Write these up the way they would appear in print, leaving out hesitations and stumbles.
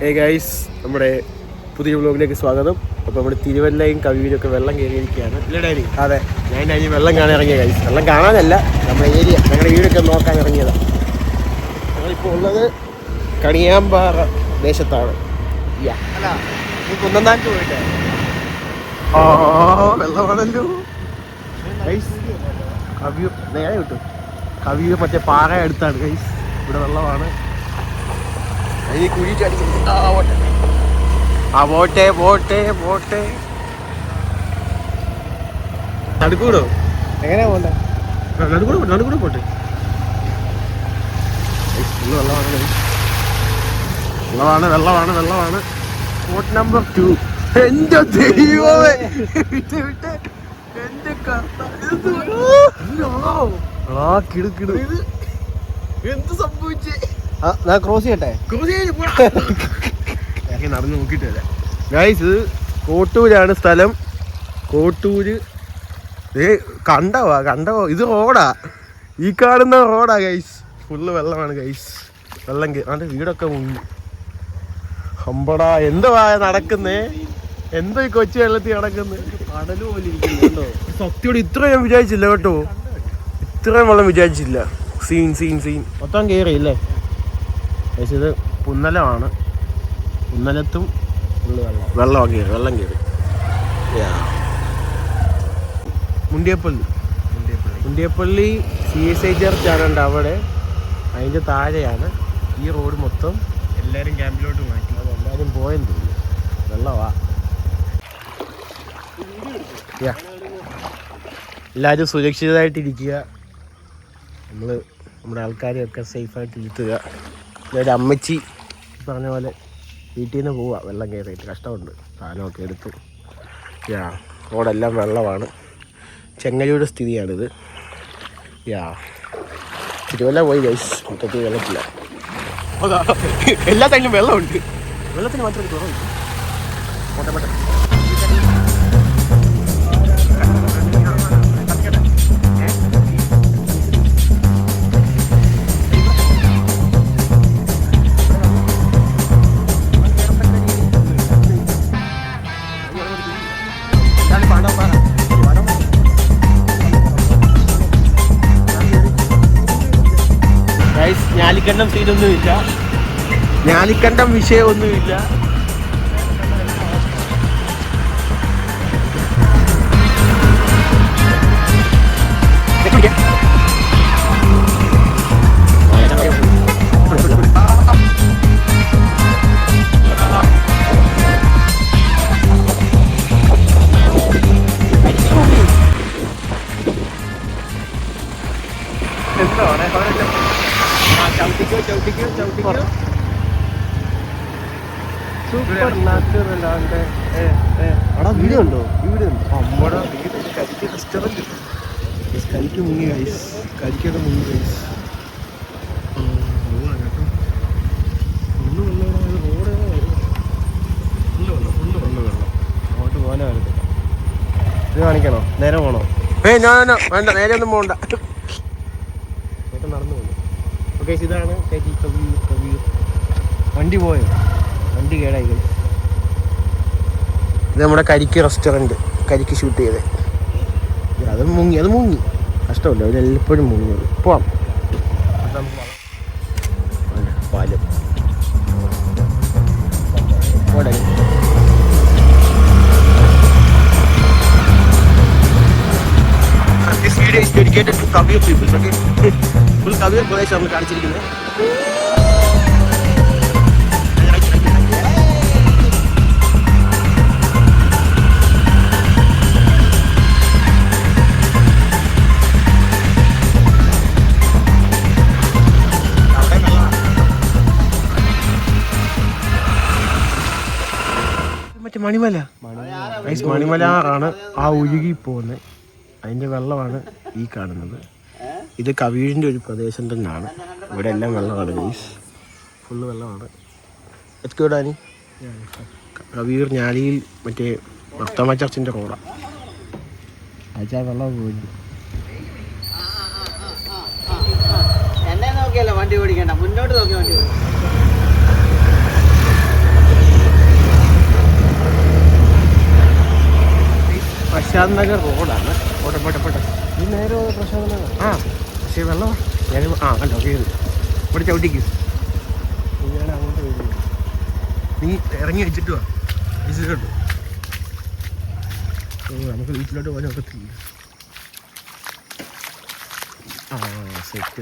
Hey guys, നമ്മുടെ പുതിയ വ്ലോഗിലേക്ക് സ്വാഗതം. അപ്പോൾ നമ്മുടെ തിരുവല്ലയും കവിയൂരൊക്കെ വെള്ളം കയറിയിരിക്കുകയാണ്. ഇല്ല ഡാനി? അതെ, ഞാൻ ഡാനി വെള്ളം കാണാൻ ഇറങ്ങിയ ഗൈസ്. വെള്ളം കാണാനല്ല, നമ്മുടെ ഏരിയ, ഞങ്ങളുടെ വീടൊക്കെ നോക്കാൻ ഇറങ്ങിയതാണ്. ഞങ്ങളിപ്പോൾ ഉള്ളത് കണിയാമ്പാറ ദേശത്താണ്. അല്ല, നീ കുന്നന്താനത്ത് പോയിട്ടേ? വെള്ളമാണല്ലോ ഗൈസ്. കവിയൂർ നേരെ കിട്ടും. കവിയൂർ മറ്റേ പാറ അടുത്താണ് ഗൈസ്. ഇവിടെ വെള്ളമാണ്. ഈ കുഴി ചാടിക്കുന്നു. പോട്ടെ നടുക്കൂടോ? എങ്ങനെയാ പോണ്ടേ? നടുക്കൂടെ പോട്ടെ. വെള്ളമാണ്. Spot number 2. എന്റെ ദൈവമേ, എന്റെ കിടു എന്ത് സംഭവിച്ചേ? ഞാൻ ക്രോസ് ചെയ്യട്ടെ? നടന്നു നോക്കിയിട്ടല്ല ഗൈസ്. ഇത് കോട്ടൂരാണ് സ്ഥലം. കോട്ടൂര് കണ്ടവോ ഇത് റോഡാ. ഈ കാണുന്ന റോഡാ ഗൈസ്. ഫുള്ള് വെള്ളമാണ് ഗൈസ്. വെള്ളം അതിന്റെ വീടൊക്കെ മുങ്ങി. അമ്പടാ, എന്തുവാ നടക്കുന്നേ? എന്തോ ഈ കൊച്ചു വെള്ളത്തിൽ നടക്കുന്നത്? കടല് പോലെ ഇരിക്കുന്നു. സത്യോട് ഇത്രയും ഞാൻ വിചാരിച്ചില്ല കേട്ടോ. ഇത്രയും വെള്ളം വിചാരിച്ചില്ല. സീൻ മൊത്തം കയറിയില്ലേ ഗൈസ്. ഇത് പുന്നലമാണ്. പുന്നലത്തും വെള്ളം കയറി. മുണ്ടിയപ്പള്ളി CSI ചർച്ചാണ് അവിടെ. അതിൻ്റെ താഴെയാണ് ഈ റോഡ് മൊത്തം. എല്ലാവരും ക്യാമ്പിലോട്ട് മാറ്റി. അതെല്ലാവരും പോയെന്ന് തോന്നുന്നു. വെള്ളമാ. എല്ലാവരും സുരക്ഷിതമായിട്ടിരിക്കുക. നമ്മുടെ ആൾക്കാരെയൊക്കെ സേഫായിട്ട് ഇരുത്തുക. ഒരു അമ്മച്ചി പറഞ്ഞ പോലെ വീട്ടിൽ നിന്ന് പോവുക. വെള്ളം കയറിയിട്ട് കഷ്ടമുണ്ട്. സാധനമൊക്കെ എടുത്തു. റോഡെല്ലാം വെള്ളമാണ്. ചെങ്ങലൂരുടെ സ്ഥിതിയാണിത്. തിരുവല്ല പോയി ഗൈസ്. മൊത്തത്തിൽ വെള്ളത്തില്ല. എല്ലാ സൈഡിലും വെള്ളമുണ്ട്. വെള്ളത്തിന് മാത്രം കുറവുണ്ട്. പോട്ടെ. ഞാലിക്കണ്ടം സീനൊന്നുമില്ല. ഞാലിക്കണ്ടം വിഷയമൊന്നുമില്ല. സൂപ്പർ നാച്ചുറൽ ആണ്. വീഡിയോ ഉണ്ടോ? നമ്മുടെ വീട് കരിക്ക് റെസ്റ്റോറൻറ്റ്. കരിക്ക് മുങ്ങി ഗൈസ്. കരിക്കൊക്കെ മുങ്ങി ഗൈസ്. അങ്ങോട്ട് പോലെ വരത്തില്ല. ഇത് കാണിക്കണോ? നേരെ പോകണോ? വേണ്ട, നേരെ ഒന്നും പോകണ്ട. നടന്നു പോകുന്നു. ഓക്കെ, ഇതാണ് കവിയൂർ. വണ്ടി പോയോ? വണ്ടി കേടായി. ഇത് നമ്മുടെ കരിക്ക് റെസ്റ്റോറൻറ്റ്. കരിക്ക് ഷൂട്ട് ചെയ്തത്. അത് മുങ്ങി. കഷ്ടമല്ല, അവരെല്ലാപ്പോഴും മുങ്ങിയത്. പോവാം. പാലം This video is dedicated to Kaviyur people. Okay, full Kaviyur പ്രദേശം നമ്മൾ കാണിച്ചിരിക്കുന്നത്. മറ്റേ മണിമലയാണ് ആ ഒഴുകി പോകുന്നത്. അതിൻ്റെ വെള്ളമാണ് ഈ കാണുന്നത്. ഇത് കവിയൂരിൻ്റെ ഒരു പ്രദേശം തന്നെയാണ്. ഇവിടെ എല്ലാം വെള്ളമാണ് ഗൈസ്. ഫുള്ള് വെള്ളമാണ്. എത്തിക്കൂടാനി കവിയൂർ ഞാലിയിൽ മറ്റേ ഭർത്തമ്മ ചർച്ചിൻ്റെ റോഡാണ്. അയച്ചാൽ വെള്ളം പോയി. എന്നെ നോക്കിയല്ല വണ്ടി ഓടിക്കണ്ട, മുന്നോട്ട് നോക്കി വണ്ടി ഓടിക്കും. പ്രശാന്ത് നഗർ റോഡാണ്. പോട്ടെ ഈ നേരെ പ്രശാന്ത് നഗർ. ആ പക്ഷേ വെള്ളമാണ്. ഞാൻ കണ്ടോ കയറി ഇവിടെ ചവിട്ടിക്ക്. ഞാൻ അങ്ങോട്ട് വരും. നീ ഇറങ്ങി വെച്ചിട്ട് വാ. കേട്ടോ നമുക്ക് വീട്ടിലോട്ട് പോകാൻ ഒക്കത്തില്ല. ആ സെറ്റ്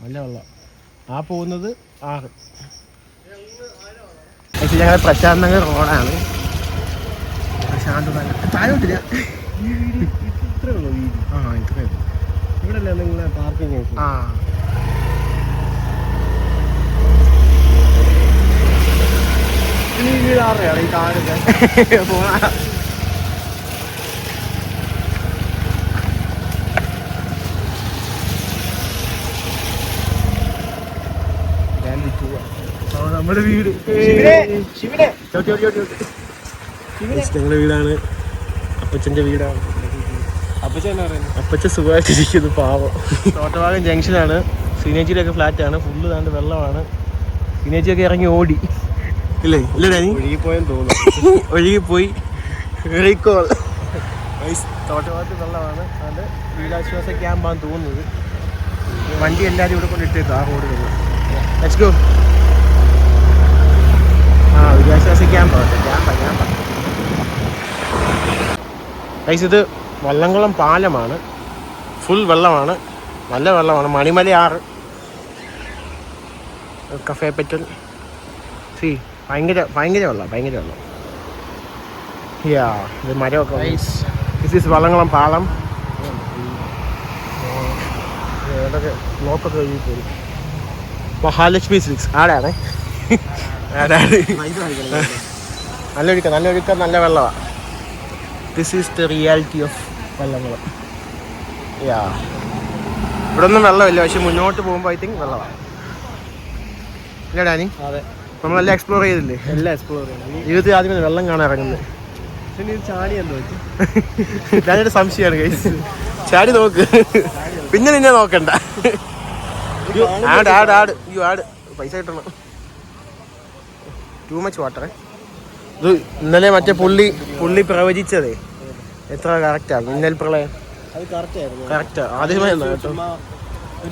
നല്ല വെള്ളം. ആ പോകുന്നത് ആറ്. ഞങ്ങൾ പ്രശാന്ത് നഗർ റോഡാണ്. പ്രശാന്ത് നഗർ താഴോട്ടില്ല. ഇത്രേ ഉള്ളൂ വീതി. ഇത്രേ ഉള്ളൂ. ഇവിടെ അല്ലേ നിങ്ങളെ പാർക്കിംഗ്? ഈ വീടാറിയാണ് ഈ താഴെ പോണ. നമ്മുടെ വീട് ഞങ്ങളുടെ വീടാണ്. അപ്പച്ചൻ്റെ വീടാണ്. അപ്പച്ച സുഖമായിട്ടിരിക്കുന്നു പാവം. തോട്ടഭാഗം ജംഗ്ഷനാണ്. സീനേജിയിലൊക്കെ ഫ്ലാറ്റാണ്. ഫുള്ള് താണ്ട് വെള്ളമാണ്. സീനേജിയൊക്കെ ഇറങ്ങി ഓടി. ഇല്ലേ ഡാനി? ഒഴുകിപ്പോയെന്ന് തോന്നുന്നു. ഒഴുകിപ്പോയി. റീകോൾ. തോട്ടഭാഗത്ത് വെള്ളമാണ്. അതുകൊണ്ട് ദുരിതാശ്വാസ ക്യാമ്പാണ് തോന്നുന്നത്. വണ്ടി എല്ലാവരും ഇവിടെ കൊണ്ടിട്ടേക്കും ആ റോഡ്. Let's go. ദുരിതാശ്വാസ ക്യാമ്പാണ്. ഇത് വള്ളംകുളം പാലമാണ്. ഫുൾ വെള്ളമാണ്. നല്ല വെള്ളമാണ്. മണിമല ആറ്. Cafe petal. ഭയങ്കര വെള്ളം. ഇത് മരമൊക്കെ. ദിസ് ഈസ് വള്ളംകുളം പാലം. ഏതൊക്കെ ബ്ലോക്കൊക്കെ കഴിഞ്ഞ് പോയി. മഹാലക്ഷ്മി സിൽക്സ് ആടാണ്. നല്ല ഒഴുക്കം നല്ല വെള്ളമാണ്. This is the reality of Vallamkulam. ഇവിടെ ഒന്നും വെള്ളമില്ല. പക്ഷെ മുന്നോട്ട് പോകുമ്പോൾ ഐ തിങ്ക് വെള്ളമാണ്. ഇല്ല ഡാനി? അതെ, നമ്മളെല്ലാം എക്സ്പ്ലോർ ചെയ്തില്ലേ? എല്ലാം എക്സ്പ്ലോർ ചെയ്യണം. ജീവിതത്തിൽ ആദ്യമേ വെള്ളം കാണാൻ ഇറങ്ങുന്നത്. ചാടി എന്തോ ഞാനൊരു സംശയമാണ് ഗൈസ്. ചാടി നോക്ക്, പിന്നെ നിന്നെ നോക്കണ്ട. ആട് പൈസ കിട്ടണം. Too much water. ഇത് ഇന്നലെ മറ്റേ പുള്ളി പ്രവചിച്ചതേ എത്ര കറക്റ്റാണ്. മിന്നൽ പ്രളയം അത് കറക്റ്റാ. ആദ്യമായി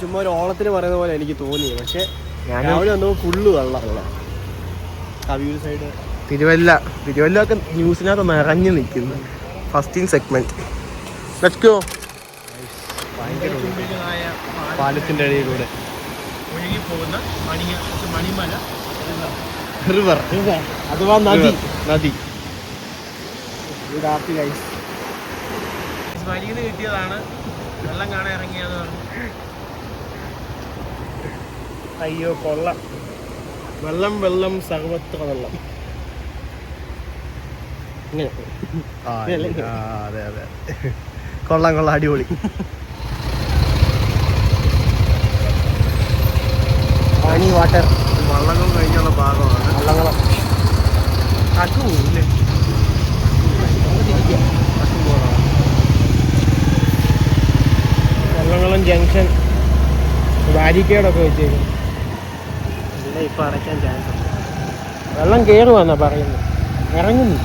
ചുമ്മാ ഒരു ഓളത്തിന് പറയുന്ന പോലെ എനിക്ക് തോന്നി. പക്ഷെ രാവിലെ വന്നപ്പോൾ ഫുള്ള് വെള്ളം. കവിയൂർ സൈഡ് തിരുവല്ല ഒക്കെ ന്യൂസിനകത്ത് നിറഞ്ഞു നിൽക്കുന്നു. ഫസ്റ്റിംഗ് സെഗ്മെന്റ്. Let's go. പാലത്തിന്റെ അടിയിലൂടെ ഒഴുകിപ്പോകുന്ന മണിമല റിവർ അഥവാ നദി. വരിയിൽ കിട്ടിയതാണ്. വെള്ളം കാണാൻ ഇറങ്ങിയതാണ്. അയ്യോ കൊള്ളാം. വെള്ളം സർവത്ര വെള്ളം. അതെ കൊള്ളാം അടിപൊളി. പനി വാട്ടർ. വള്ളങ്ങൾ കഴിഞ്ഞുള്ള ഭാഗമാണ് വള്ളങ്ങളും. അക്കുല്ലേ വള്ളങ്ങളും ജംഗ്ഷൻ ബാരിക്കേഡൊക്കെ വെച്ചേക്കും. ഇപ്പം അടയ്ക്കാൻ ചാൻസ് ഉണ്ട്. വെള്ളം കയറുവാന്നാ പറയുന്നത്. ഇറങ്ങുന്നു.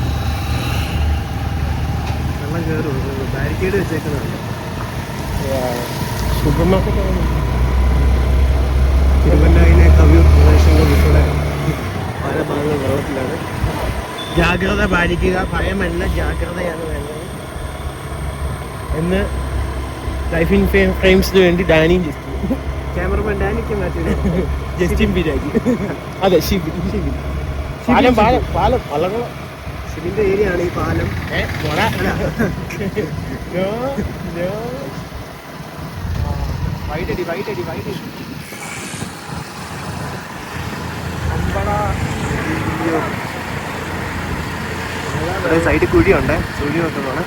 വെള്ളം കയറും. ബാരിക്കേഡ് വെച്ചേക്കുന്നുണ്ട്. സൂപ്പർ മാർക്കറ്റ് തിരുവല്ലയിലെ കവിയൂർ പ്രദേശങ്ങളുടെ ഉൾപ്പെടെ പല ഭാഗങ്ങൾ വെള്ളത്തിലാണ്. ജാഗ്രത പാലിക്കുക. ഭയമല്ല, ജാഗ്രതയാണ് വേണ്ടത് എന്ന് ലൈഫ് ഇൻ ഫ്രെയിംസിന് വേണ്ടി ഡാനിയും ക്യാമറമാൻ ഡാനിക്ക് മാറ്റി ജസ്റ്റിൻ ബിരാജി. അതെ, പാലം വള്ളങ്ങളും. ഷിബിന്റെ ഏരിയ ആണ് ഈ പാലം. വൈറ്റടി സൈഡിൽ കുഴിയുണ്ട്. കുഴി നോക്കുന്നതാണ്.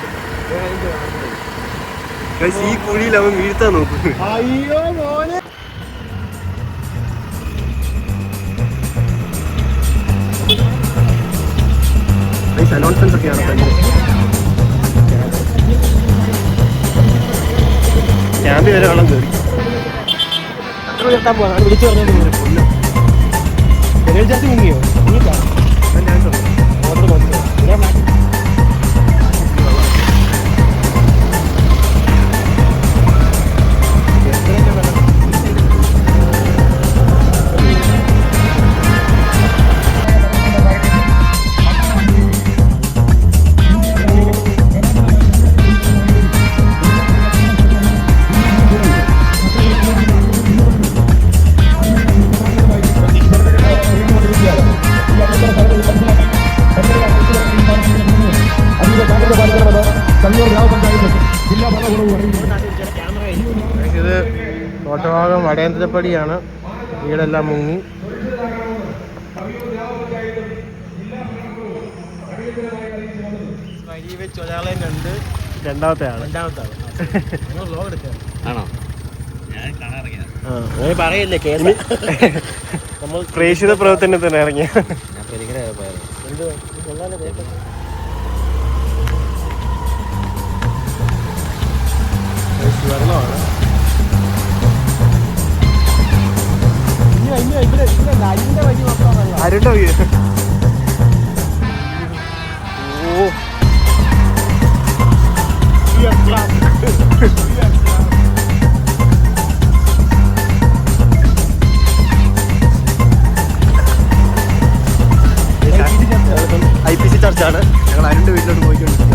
ഈ കുഴിയിൽ അവൻ വീഴ്ത്താൻ നോക്കും. അയ്യോ മോനെ. അനൗൺസ്മെന്റ്സ് ഒക്കെയാണ്. ക്യാമ്പിൽ വരെ വെള്ളം കയറി. അത്ര ഉയർത്താൻ പോകാൻ വിളിച്ചു പറഞ്ഞാൽ ജാസ്തി മുങ്ങിയോ? ഇത് കോട്ടഭാഗം വടയന്തരപ്പടിയാണ്. വീടെല്ലാം മുങ്ങി. വഴി വെച്ച് ഒരാളെ കണ്ട് രണ്ടാമത്തെ ആള് ആണോ? ഞാൻ കാണാൻ ഇറങ്ങിയ അങ്ങനെ പറയല്ലേ കേസ്. നമ്മൾ പ്രേക്ഷിത പ്രവർത്തനത്തിന് ഇറങ്ങിയ ഞാൻ പെരിക്കര പോയത്. വെള്ളമാണ്. അരുണ്ട വീട്. ഓ IPC ചർച്ചാണ്. ഞങ്ങൾ അരുണ്ട വീട്ടിലോട്ട് പോയിട്ടുണ്ട്.